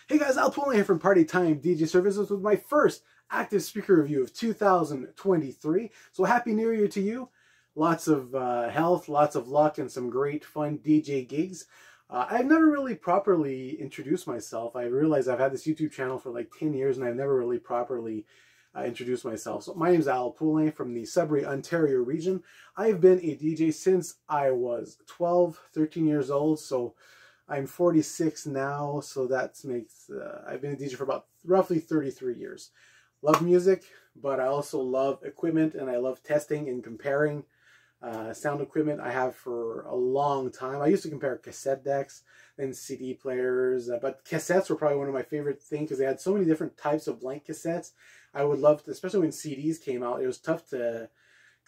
Hey guys, Al here from Party Time DJ Services with my first active speaker review of 2023. So happy New Year to you. Lots of health, lots of luck, and some great fun DJ gigs. I've never really properly introduced myself. I realize I've had this YouTube channel for like 10 years and I've never really properly introduced myself. So my name is Al from the Sudbury, Ontario region. I've been a DJ since I was 12, 13 years old. So I'm 46 now, so that makes, I've been a DJ for about roughly 33 years. Love music, but I also love equipment, and I love testing and comparing sound equipment I have for a long time. I used to compare cassette decks and CD players, but cassettes were probably one of my favorite things because they had so many different types of blank cassettes. I would love to, especially when CDs came out, it was tough to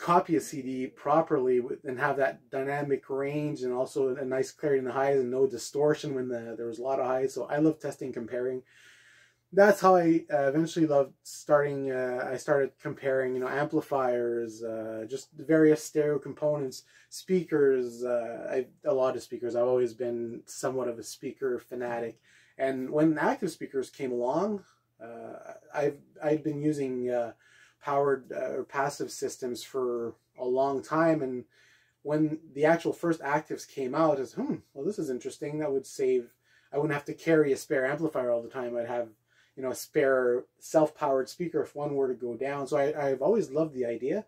copy a CD properly and have that dynamic range and also a nice clarity in the highs and no distortion when there was a lot of highs. So I love testing, comparing. That's how I eventually loved starting. I started comparing, amplifiers, just various stereo components, speakers. A lot of speakers. I've always been somewhat of a speaker fanatic, and when active speakers came along, I've been using powered or passive systems for a long time, and when the actual first actives came out, is well, this is interesting. That would save. I wouldn't have to carry a spare amplifier all the time. I'd have a spare self-powered speaker if one were to go down. So I've always loved the idea.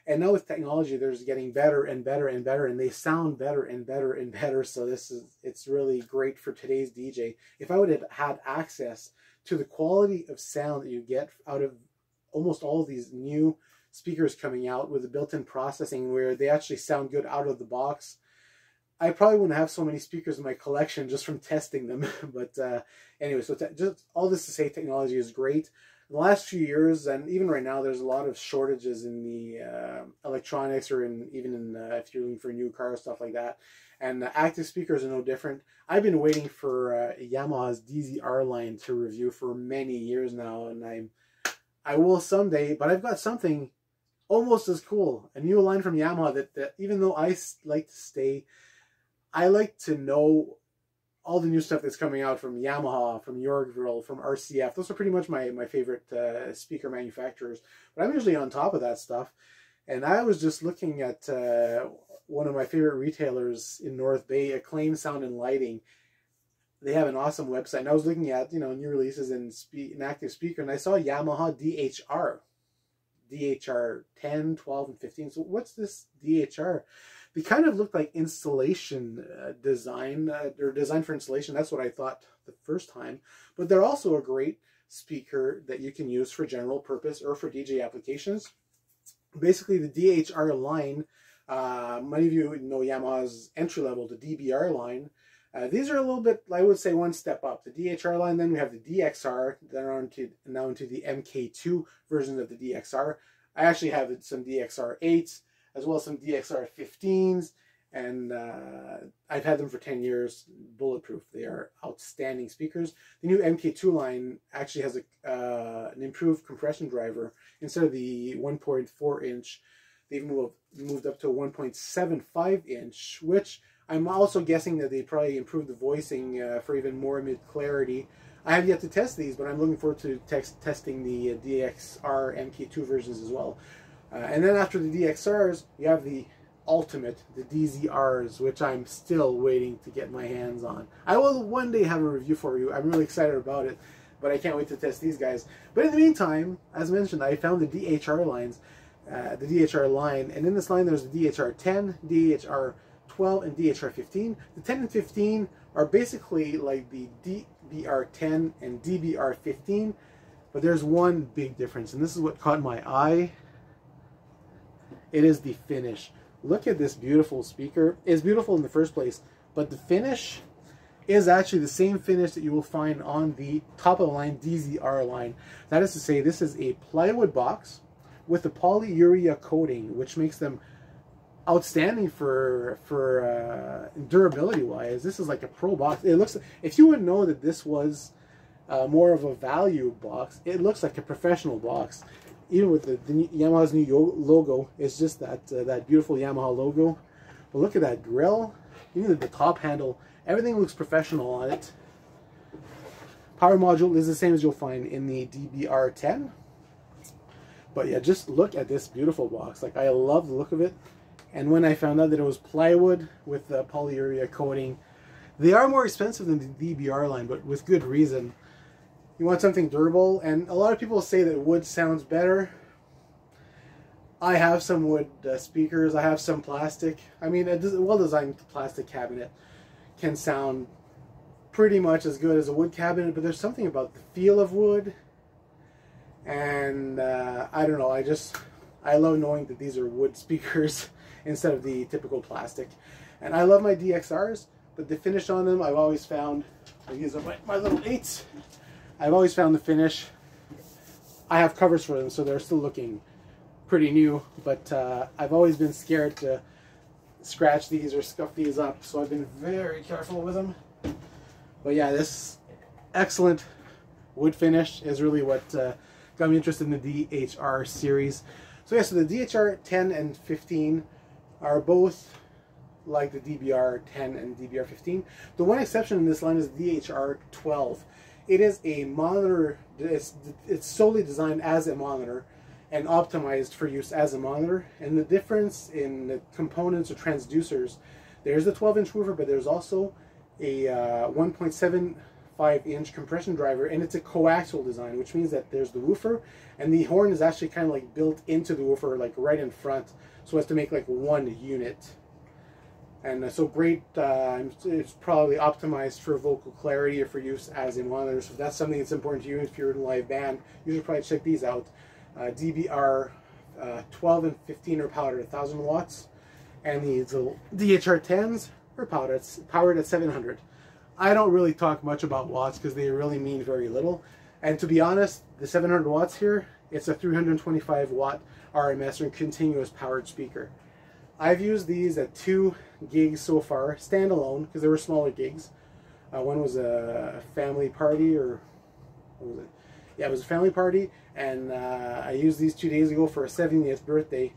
And now with technology, there's getting better and better and better, and they sound better and better and better. So it's really great for today's DJ. If I would have had access to the quality of sound that you get out of almost all of these new speakers coming out with the built-in processing where they actually sound good out of the box, I probably wouldn't have so many speakers in my collection just from testing them. But anyway, so just all this to say, technology is great. In the last few years, and even right now, there's a lot of shortages in the electronics, or even in if you're looking for a new car, stuff like that. And active speakers are no different. I've been waiting for Yamaha's DZR line to review for many years now, and I will someday, but I've got something almost as cool, a new line from Yamaha that even though I like to stay, I like to know all the new stuff that's coming out from Yamaha, from Yorkville, from RCF. Those are pretty much my favorite speaker manufacturers. But I'm usually on top of that stuff. And I was just looking at one of my favorite retailers in North Bay, Acclaim Sound and Lighting. They have an awesome website. And I was looking at, new releases in active speaker, and I saw Yamaha DHR10, 12, and 15. So what's this DHR? They kind of look like installation design, or design for installation. That's what I thought the first time. But they're also a great speaker that you can use for general purpose or for DJ applications. Basically, the DHR line, many of you know Yamaha's entry level, the DBR line. These are a little bit, I would say, one step up. The DHR line, then we have the DXR, then on to now into the MK2 version of the DXR. I actually have some DXR8s, as well as some DXR15s, and I've had them for 10 years, bulletproof. They are outstanding speakers. The new MK2 line actually has an improved compression driver. Instead of the 1.4 inch, they've moved up to a 1.75 inch, which I'm also guessing that they probably improved the voicing for even more mid-clarity. I have yet to test these, but I'm looking forward to testing the DXR MK2 versions as well. And then after the DXRs, you have the ultimate, the DZRs, which I'm still waiting to get my hands on. I will one day have a review for you. I'm really excited about it, but I can't wait to test these guys. But in the meantime, as mentioned, I found the DHR lines, the DHR line, and in this line there's the DHR10, DHR12, and DHR15. The 10 and 15 are basically like the DBR10 and DBR15, but there's one big difference, and this is what caught my eye. It is the finish. Look at this beautiful speaker. It's beautiful in the first place, but the finish is actually the same finish that you will find on the top of the line DZR line. That is to say, this is a plywood box with a polyurea coating, which makes them outstanding for durability wise. This is like a pro box. It looks, if you would know that this was more of a value box, it looks like a professional box. Even with the Yamaha's new logo, it's just that that beautiful Yamaha logo. But look at that grill, even the top handle, everything looks professional on it. Power module is the same as you'll find in the DBR10. But yeah, just look at this beautiful box. Like, I love the look of it. And when I found out that it was plywood with the polyurea coating, they are more expensive than the DBR line, but with good reason. You want something durable, and a lot of people say that wood sounds better. I have some wood speakers, I have some plastic. I mean, a well-designed plastic cabinet can sound pretty much as good as a wood cabinet, but there's something about the feel of wood, and I don't know, I love knowing that these are wood speakers instead of the typical plastic. And I love my DXRs, but the finish on them, I've always found, these are my little 8s, I've always found the finish. I have covers for them, so they're still looking pretty new, but I've always been scared to scratch these or scuff these up, so I've been very careful with them. But yeah, this excellent wood finish is really what got me interested in the DHR series. So yeah, so the DHR10 and 15 are both like the DBR10 and DBR15. The one exception in this line is DHR12. It is a monitor, it's solely designed as a monitor and optimized for use as a monitor. And the difference in the components or transducers, there's a 12-inch woofer, but there's also a 1.75-inch compression driver, and it's a coaxial design, which means that there's the woofer, and the horn is actually kind of like built into the woofer, like right in front, so as to make like one unit. And so great, it's probably optimized for vocal clarity or for use as a monitor. So if that's something that's important to you if you're in a live band, you should probably check these out. DBR 12 and 15 are powered at 1,000 watts, and these little DHR10s are powered at 700. I don't really talk much about watts because they really mean very little. And to be honest, the 700 watts here, it's a 325 watt RMS or continuous powered speaker. I've used these at 2 gigs so far, standalone, because they were smaller gigs. One was a family party, or what was it? Yeah, it was a family party, and I used these 2 days ago for a 70th birthday.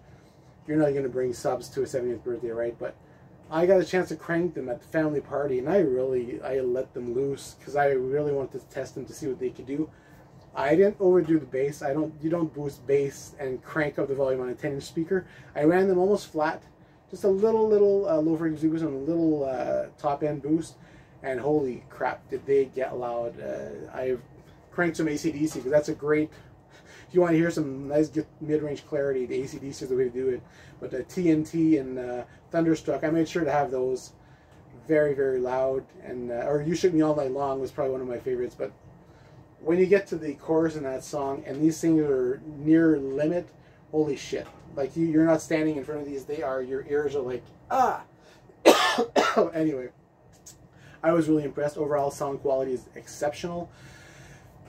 You're not going to bring subs to a 70th birthday, right? But I got a chance to crank them at the family party, and I let them loose because I really wanted to test them to see what they could do. I didn't overdo the bass. You don't boost bass and crank up the volume on a 10-inch speaker. I ran them almost flat, just a little low frequency boost and a little top end boost, and holy crap, did they get loud! I've cranked some AC/DC because that's a great. If you want to hear some nice mid-range clarity, the AC/DC is the way to do it. But the TNT and Thunderstruck, I made sure to have those very, very loud. And or You Shook Me All Night Long was probably one of my favorites. But when you get to the chorus in that song, and these things are near limit, holy shit! Like you're not standing in front of these; your ears are like ah. Anyway, I was really impressed. Overall, sound quality is exceptional.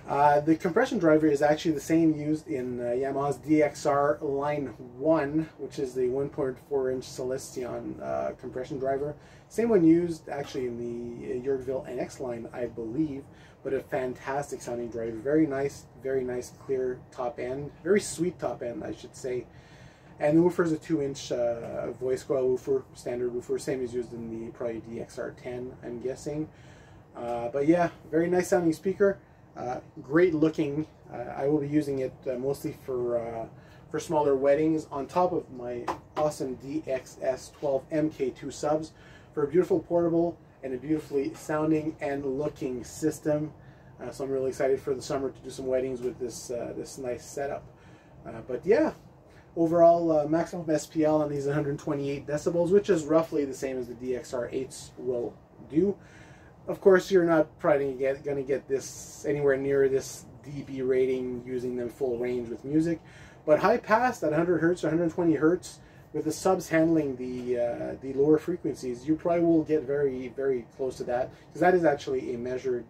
The compression driver is actually the same used in Yamaha's DXR line 1, which is the 1.4-inch Celestion compression driver. Same one used actually in the Yorkville NX line, I believe, but a fantastic sounding driver. Very nice, clear top end. Very sweet top end, I should say. And the woofer is a 2-inch voice coil woofer, standard woofer, same as used in the probably DXR10, I'm guessing. But yeah, very nice sounding speaker. Great looking. I will be using it mostly for smaller weddings on top of my awesome DXS12 MKII subs for a beautiful portable and a beautifully sounding and looking system. So I'm really excited for the summer to do some weddings with this this nice setup. But yeah, overall maximum SPL on these 128 decibels, which is roughly the same as the DXR8s will do. Of course, you're not probably going to get this anywhere near this dB rating using them full range with music, but high pass at 100 hertz or 120 hertz with the subs handling the lower frequencies, you probably will get very, very close to that, because that is actually a measured.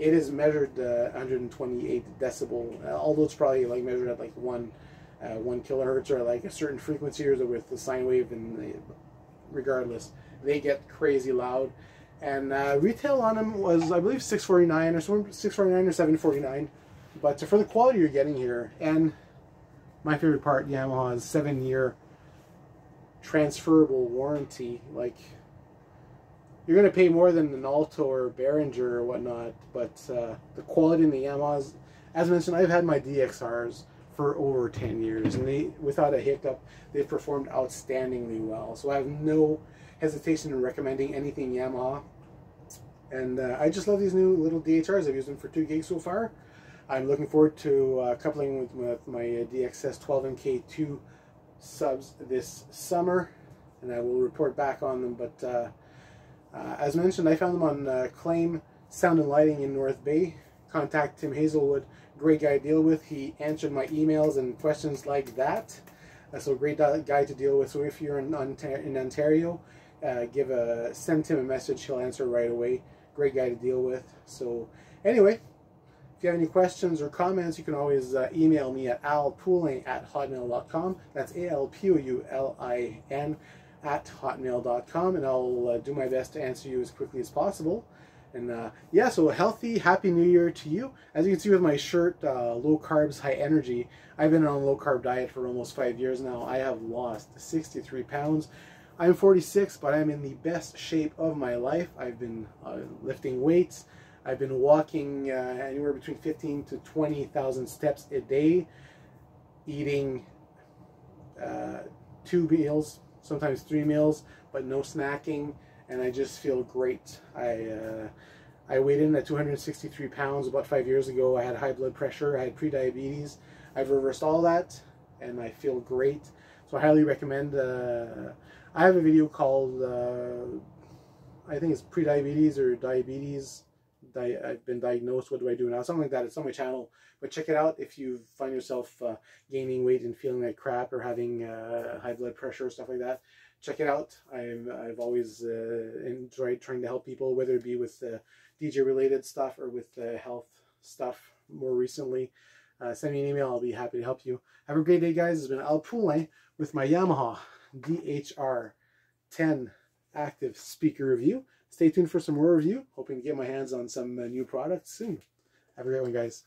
It is measured 128 decibel, although it's probably like measured at like 1 kilohertz or like a certain frequency or with the sine wave, and regardless, they get crazy loud. And retail on them was, I believe, $649 or something, $649 or $749. But for the quality you're getting here, and my favorite part, Yamaha's 7-year transferable warranty. Like, you're going to pay more than an Alto or Behringer or whatnot, but the quality in the Yamahas, as mentioned, I've had my DXRs for over 10 years, and they, without a hiccup, they've performed outstandingly well. So I have no hesitation in recommending anything Yamaha. And I just love these new little DHRs. I've used them for 2 gigs so far. I'm looking forward to coupling with my DXS12 MKII subs this summer, and I will report back on them. But as mentioned, I found them on Claim Sound and Lighting in North Bay. Contact Tim Hazelwood, great guy to deal with. He answered my emails and questions like that. So great guy to deal with. So if you're in Ontario, send Tim a message. He'll answer right away. Great guy to deal with. So anyway, if you have any questions or comments, you can always email me at alpoulin@hotmail.com. That's ALPOULIN @hotmail.com, and I'll do my best to answer you as quickly as possible. And yeah, so a healthy, happy new year to you. As you can see with my shirt, low carbs, high energy. I've been on a low carb diet for almost 5 years now. I have lost 63 pounds. I'm 46, but I'm in the best shape of my life. I've been lifting weights. I've been walking anywhere between 15 to 20,000 steps a day, eating 2 meals, sometimes 3 meals, but no snacking. And I just feel great. I weighed in at 263 pounds about 5 years ago. I had high blood pressure. I had pre-diabetes. I've reversed all that, and I feel great. So I highly recommend. I have a video called, I think it's pre-diabetes or diabetes. I've been diagnosed. What do I do now? Something like that. It's on my channel. But check it out if you find yourself gaining weight and feeling like crap, or having high blood pressure, stuff like that. Check it out. I've always enjoyed trying to help people, whether it be with DJ related stuff or with health stuff more recently. Send me an email. I'll be happy to help you. Have a great day, guys. It's been Al Poulin with my Yamaha DHR10 active speaker review. Stay tuned for some more review. Hoping to get my hands on some new products soon. Have a great one, guys.